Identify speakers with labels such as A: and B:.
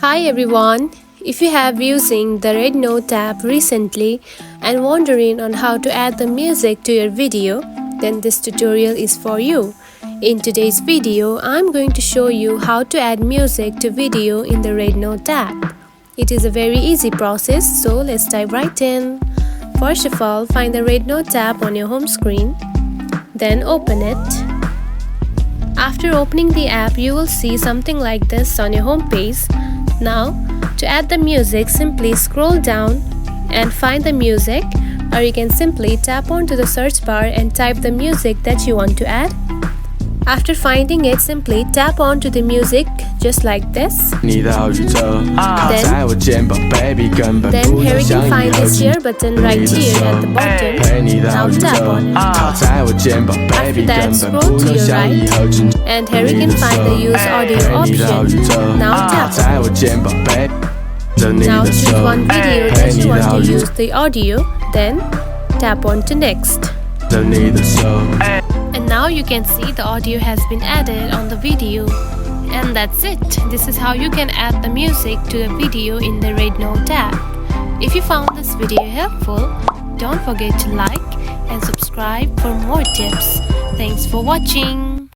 A: Hi everyone! If you have using the Rednote app recently and wondering on how to add the music to your video, then this tutorial is for you. In today's video, I'm going to show you how to add music to video in the Rednote app. It is a very easy process, so let's dive right in. First of all, find the Rednote app on your home screen, then open it. After opening the app, you will see something like this on your home page. Now, to add the music, simply scroll down and find the music, or you can simply tap onto the search bar and type the music that you want to add. After finding it, simply tap onto the music just like this. Then here you can find this share button right here at the bottom. Now tap on it. After that, scroll to your right, and here you can find the use audio option. Now tap on it. Now choose one video that you want to use the audio, then tap on to next. And now you can see the audio has been added on the video. And that's it. This is how you can add the music to a video in the Rednote app. If you found this video helpful, don't forget to like and subscribe for more tips. Thanks for watching.